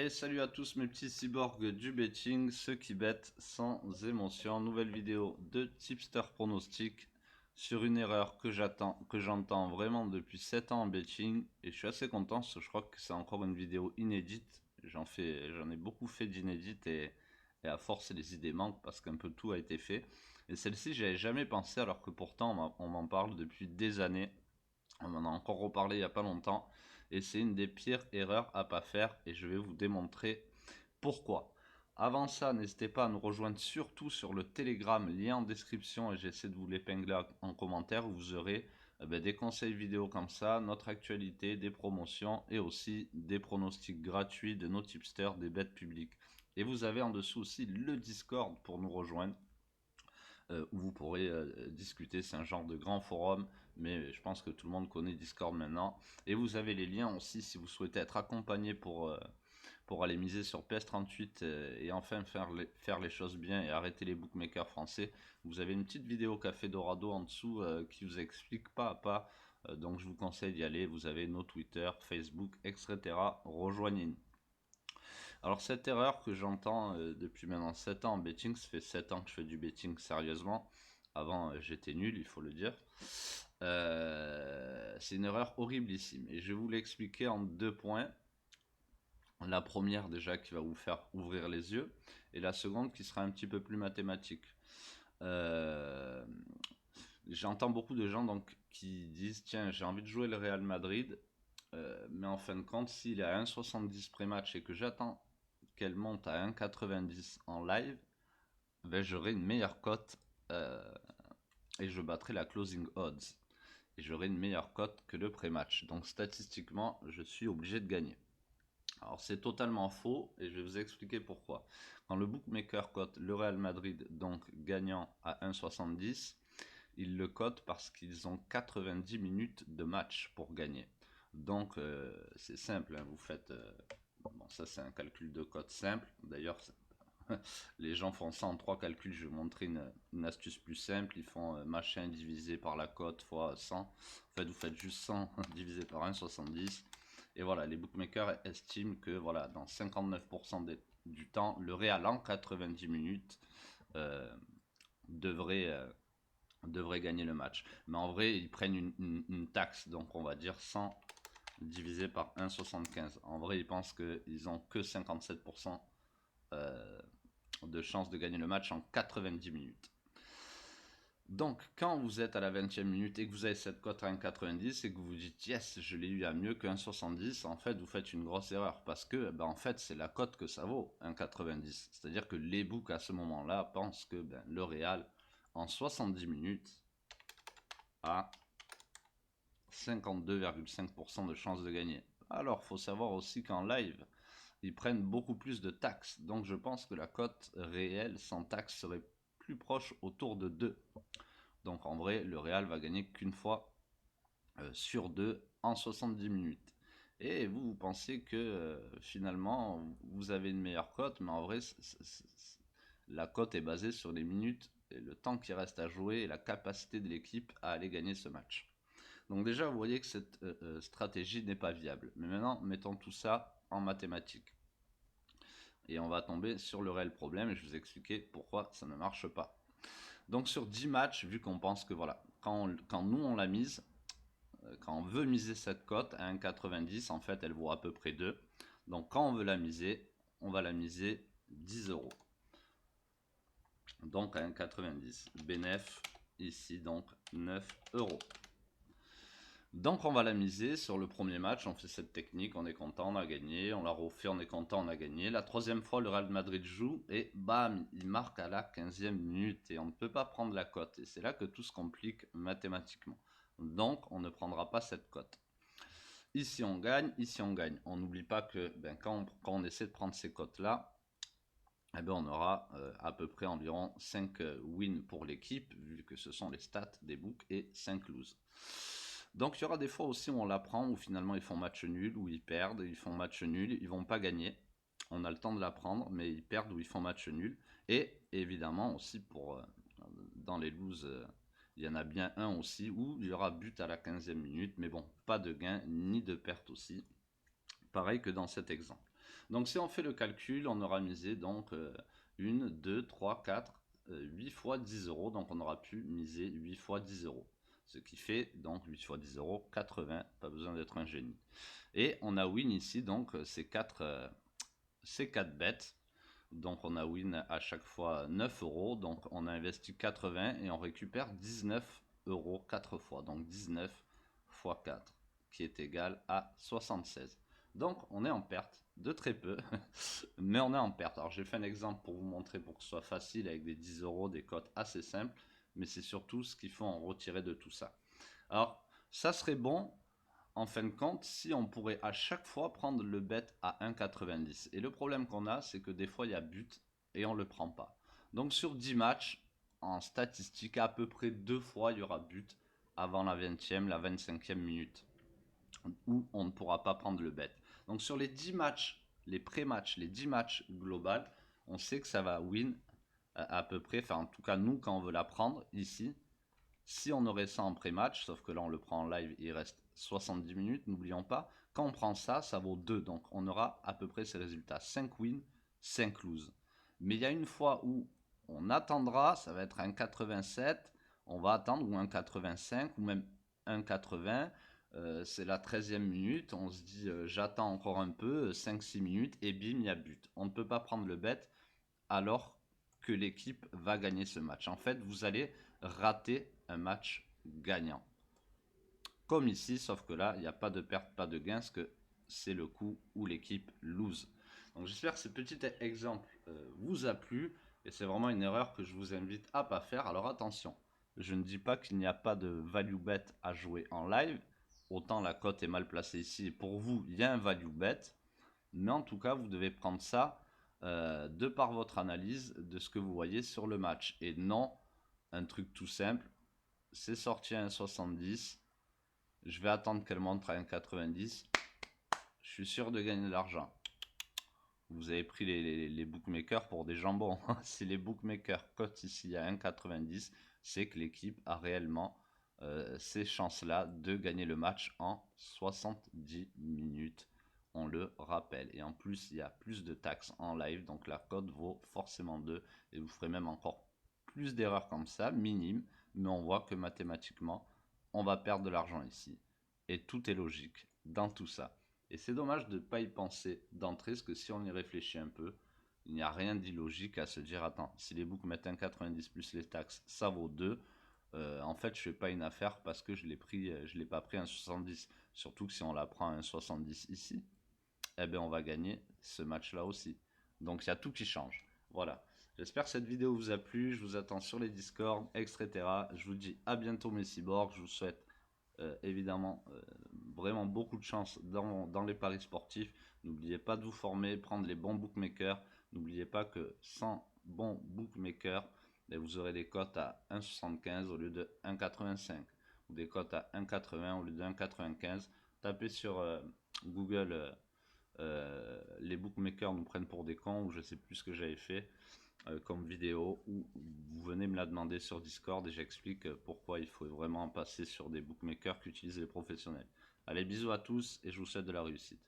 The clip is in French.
Et salut à tous mes petits cyborgs du betting, ceux qui bettent sans émotion. Nouvelle vidéo de tipster pronostic sur une erreur que j'entends vraiment depuis 7 ans en betting. Et je suis assez content parce que je crois que c'est encore une vidéo inédite. J'en ai beaucoup fait d'inédites et à force les idées manquent parce qu'un peu tout a été fait. Et celle-ci, j'avais jamais pensé alors que pourtant on m'en parle depuis des années. On en a encore reparlé il n'y a pas longtemps et c'est une des pires erreurs à pas faire et je vais vous démontrer pourquoi. Avant ça, n'hésitez pas à nous rejoindre surtout sur le Telegram, lien en description et j'essaie de vous l'épingler en commentaire où vous aurez des conseils vidéo comme ça, notre actualité, des promotions et aussi des pronostics gratuits de nos tipsters, des bets publiques. Et vous avez en dessous aussi le Discord pour nous rejoindre où vous pourrez discuter. C'est un genre de grand forum, mais je pense que tout le monde connaît Discord maintenant. Et vous avez les liens aussi si vous souhaitez être accompagné pour aller miser sur PS38 et enfin faire les choses bien et arrêter les bookmakers français. Vous avez une petite vidéo Café Dorado en dessous qui vous explique pas à pas. Donc je vous conseille d'y aller. Vous avez nos Twitter, Facebook, etc. Rejoignez-nous. Alors cette erreur que j'entends depuis maintenant 7 ans en betting, ça fait 7 ans que je fais du betting sérieusement. Avant j'étais nul, il faut le dire. C'est une erreur horriblissime et je vais vous l'expliquer en deux points. La première déjà qui va vous faire ouvrir les yeux et la seconde qui sera un petit peu plus mathématique. Euh, J'entends beaucoup de gens donc qui disent tiens j'ai envie de jouer le Real Madrid mais en fin de compte s'il est à 1,70 pré-match et que j'attends qu'elle monte à 1,90 en live, ben j'aurai une meilleure cote et je battrai la closing odds. Et j'aurai une meilleure cote que le pré-match. Donc statistiquement, je suis obligé de gagner. Alors c'est totalement faux et je vais vous expliquer pourquoi. Quand le bookmaker cote le Real Madrid donc gagnant à 1,70, il le cote parce qu'ils ont 90 minutes de match pour gagner. Donc c'est simple, hein, vous faites... bon ça c'est un calcul de cote simple. D'ailleurs les gens font ça en trois calculs. Je vais vous montrer une astuce plus simple. Ils font machin divisé par la cote fois 100. En fait, vous faites juste 100 divisé par 1,70. Et voilà, les bookmakers estiment que voilà, dans 59% du temps, le Real en 90 minutes euh, devrait, devrait gagner le match. Mais en vrai, ils prennent une taxe. Donc on va dire 100 divisé par 1,75. En vrai, ils pensent qu'ils ont que 57% de chance de gagner le match en 90 minutes. Donc, quand vous êtes à la 20e minute et que vous avez cette cote à 1,90 et que vous vous dites yes, je l'ai eu à mieux que 1,70, en fait, vous faites une grosse erreur parce que, en fait, c'est la cote que ça vaut, 1,90. C'est-à-dire que les books à ce moment-là pensent que le Real, en 70 minutes, a 52,5% de chance de gagner. Alors, il faut savoir aussi qu'en live, ils prennent beaucoup plus de taxes. Donc je pense que la cote réelle sans taxes serait plus proche autour de 2. Donc en vrai, le Real va gagner qu'une fois sur 2 en 70 minutes. Et vous, vous pensez que finalement, vous avez une meilleure cote, mais en vrai, la cote est basée sur les minutes et le temps qui reste à jouer et la capacité de l'équipe à aller gagner ce match. Donc déjà, vous voyez que cette stratégie n'est pas viable. Mais maintenant, mettons tout ça en mathématiques. Et on va tomber sur le réel problème et je vais vous expliquer pourquoi ça ne marche pas. Donc sur 10 matchs, vu qu'on pense que voilà, quand nous on l'a mise, quand on veut miser cette cote à 1,90, en fait elle vaut à peu près 2. Donc quand on veut la miser, on va la miser 10 euros. Donc à 1,90. Bénéf ici donc 9 euros. Donc on va la miser sur le premier match, on fait cette technique, on est content, on a gagné, on la refait, on est content, on a gagné. La troisième fois, le Real Madrid joue et bam, il marque à la 15e minute et on ne peut pas prendre la cote. Et c'est là que tout se complique mathématiquement. Donc on ne prendra pas cette cote. Ici on gagne, ici on gagne. On n'oublie pas que quand on essaie de prendre ces cotes-là, on aura à peu près environ 5 wins pour l'équipe, vu que ce sont les stats des books, et 5 lose. Donc il y aura des fois aussi où on l'apprend, où finalement ils font match nul, où ils perdent, ils font match nul, ils vont pas gagner. On a le temps de l'apprendre, mais ils perdent ou ils font match nul. Et évidemment aussi dans les loses, il y en a bien un aussi où il y aura but à la 15e minute, mais bon, pas de gain ni de perte aussi. Pareil que dans cet exemple. Donc si on fait le calcul, on aura misé donc 1, 2, 3, 4, 8 fois 10 euros. Donc on aura pu miser 8 fois 10 euros. Ce qui fait donc 8 fois 10 euros, 80. Pas besoin d'être un génie. Et on a win ici donc ces 4 bêtes. Donc on a win à chaque fois 9 euros. Donc on a investi 80 et on récupère 19 euros 4 fois. Donc 19 fois 4 qui est égal à 76. Donc on est en perte de très peu, mais on est en perte. Alors j'ai fait un exemple pour vous montrer pour que ce soit facile avec des 10 euros, des cotes assez simples, mais c'est surtout ce qu'il faut en retirer de tout ça. Alors ça serait bon en fin de compte si on pourrait à chaque fois prendre le bet à 1,90. Et le problème qu'on a, c'est que des fois il y a but et on ne le prend pas. Donc sur 10 matchs, en statistique, à peu près 2 fois il y aura but avant la 20e, la 25e minute, où on ne pourra pas prendre le bet. Donc sur les 10 matchs, les pré-matchs, les 10 matchs global, on sait que ça va win à peu près, enfin en tout cas nous quand on veut la prendre ici, si on aurait ça en pré-match, sauf que là on le prend en live, il reste 70 minutes, n'oublions pas, quand on prend ça, ça vaut 2, donc on aura à peu près ces résultats, 5 wins, 5 lose. Mais il y a une fois où on attendra, ça va être un 87, on va attendre, ou un 85, ou même un 80, c'est la 13e minute, on se dit j'attends encore un peu, 5-6 minutes, et bim, il y a but. On ne peut pas prendre le bet alors que l'équipe va gagner ce match. En fait, vous allez rater un match gagnant. Comme ici, sauf que là, il n'y a pas de perte, pas de gain, parce que c'est le coup où l'équipe lose. Donc j'espère que ce petit exemple vous a plu, et c'est vraiment une erreur que je vous invite à ne pas faire. Alors attention, je ne dis pas qu'il n'y a pas de value bet à jouer en live, autant la cote est mal placée ici, et pour vous, il y a un value bet, mais en tout cas, vous devez prendre ça de par votre analyse de ce que vous voyez sur le match, et non un truc tout simple, c'est sorti à 1,70, je vais attendre qu'elle monte à 1,90, je suis sûr de gagner de l'argent. Vous avez pris les bookmakers pour des jambons. Si les bookmakers cotent ici à 1,90, c'est que l'équipe a réellement ces chances-là de gagner le match en 70 minutes. On le rappelle. Et en plus, il y a plus de taxes en live, donc la cote vaut forcément 2. Et vous ferez même encore plus d'erreurs comme ça, minimes. Mais on voit que mathématiquement, on va perdre de l'argent ici. Et tout est logique dans tout ça. Et c'est dommage de ne pas y penser d'entrée, parce que si on y réfléchit un peu, il n'y a rien d'illogique à se dire, attends, si les books mettent 1,90 plus les taxes, ça vaut 2. En fait, je fais pas une affaire parce que je l'ai pas pris à 1,70. Surtout que si on la prend à 1,70 ici, eh bien on va gagner ce match-là aussi. Donc il y a tout qui change. Voilà. J'espère que cette vidéo vous a plu. Je vous attends sur les Discord, etc. Je vous dis à bientôt mes cyborgs. Je vous souhaite évidemment vraiment beaucoup de chance dans les paris sportifs. N'oubliez pas de vous former, prendre les bons bookmakers. N'oubliez pas que sans bons bookmakers, vous aurez des cotes à 1,75 au lieu de 1,85 ou des cotes à 1,80 au lieu de 1,95. Tapez sur Google les bookmakers nous prennent pour des cons, ou je sais plus ce que j'avais fait comme vidéo, ou vous venez me la demander sur Discord et j'explique pourquoi il faut vraiment passer sur des bookmakers qu'utilisent les professionnels. Allez, bisous à tous et je vous souhaite de la réussite.